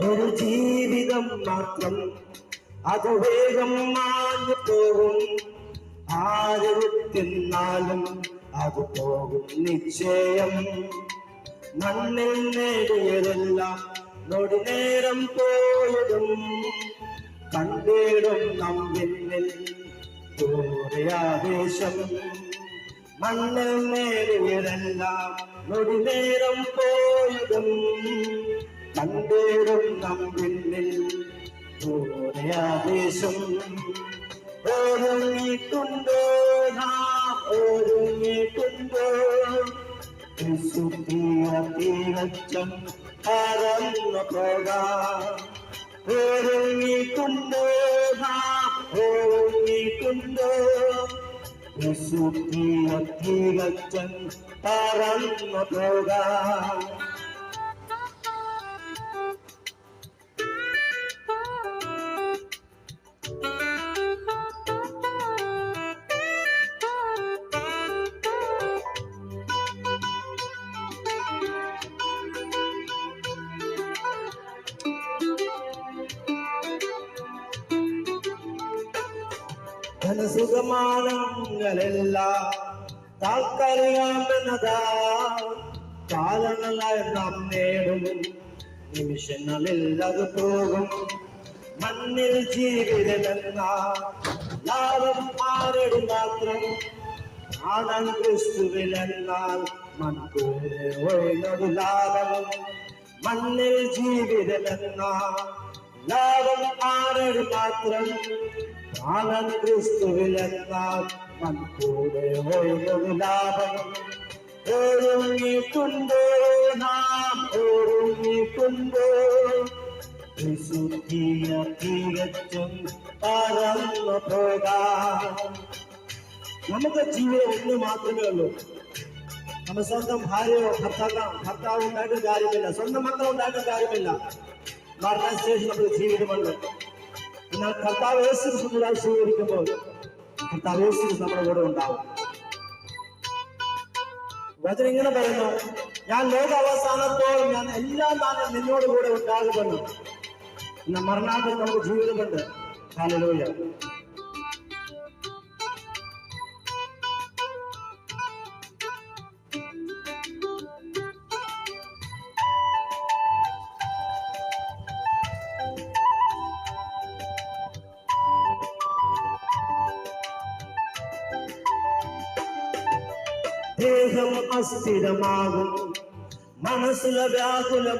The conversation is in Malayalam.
ഒരു ജീവിതം മാത്രം, അത് വേഗം മാഞ്ഞു പോകും. ആര് തിന്നാലും അത് പോകും നിശ്ചയം. മണ്ണിൽ നേടിയതെല്ലാം നൊടി നേരം പോയതും കണ്ടിടും നമ്മിൽ ദൂരെ ആദേശം. മണ്ണിൽ നേടിയതെല്ലാം നൊടി നേരം പോയതും കണ്ടിടും നമ്മിൽ ദൂരെ ആദേശം. ഒരുങ്ങിയിട്ടുണ്ടോ നാം, ഒരുങ്ങിയിട്ടുണ്ടോ തികച്ചും പറന്നു പോകാം. ഒരുങ്ങിയിട്ടുണ്ടോ നാം, ഒരുങ്ങിയിട്ടുണ്ടോ തികച്ചും പറന്നു പോകാം. ധനസുഖമാനങ്ങളെല്ലാം താൽക്കാലികമെന്നതാ, കാലങ്ങളായി നാം നേടും നിമിഷങ്ങളിൽ അത് പോകും. മണ്ണിൽ ജീവിതമെന്ന ലാഭം ആരുടെ മാത്രം, ആണൻ ക്രിസ്തുവിലെന്നാൽ മൺകൂടെ ഒഴിഞ്ഞൊരു ലാഭം. മണ്ണിൽ ജീവിതമെന്ന ലാഭം ആരുടെ മാത്രം, ആണൻ ക്രിസ്തുവിലെന്നാൽ മൺകൂടെ ഒഴിഞ്ഞൊരു ലാഭം. ഒരുങ്ങിയിട്ടുണ്ടോ നാം, ഒരുങ്ങിയിട്ടുണ്ടോ തികച്ചും പറന്നു പോകാം. നമുക്ക് ജീവിതം ഒന്ന് മാത്രമേ ഉള്ളൂ. നമ്മൾ സ്വന്തം ഭാര്യയോ ഭർത്താവ് ഉണ്ടായിട്ടും കാര്യമില്ല, സ്വന്തം മക്കളുണ്ടായിട്ടും കാര്യമില്ല. മരണശേഷം നമുക്ക് ജീവിതമുണ്ട്. എന്നാൽ കർത്താവ് യേശു ക്രിസ്തുവിനെ സ്വീകരിക്കുമ്പോൾ കർത്താവ് യേശു നമ്മുടെ കൂടെ ഉണ്ടാവും. വചനം ഇങ്ങനെ പറയുന്നു, ഞാൻ ലോക അവസാനത്തോളം ഞാൻ എല്ലാം നാളും നിന്നോട് കൂടെ ഉണ്ടാകുമെന്ന്. എന്നാൽ മരണാന്തരം നമുക്ക് ജീവിതമുണ്ട്. ഹല്ലേലൂയ. ദേഹം അസ്ഥിരമാകും, മനസ്സിലെ വ്യാകുലം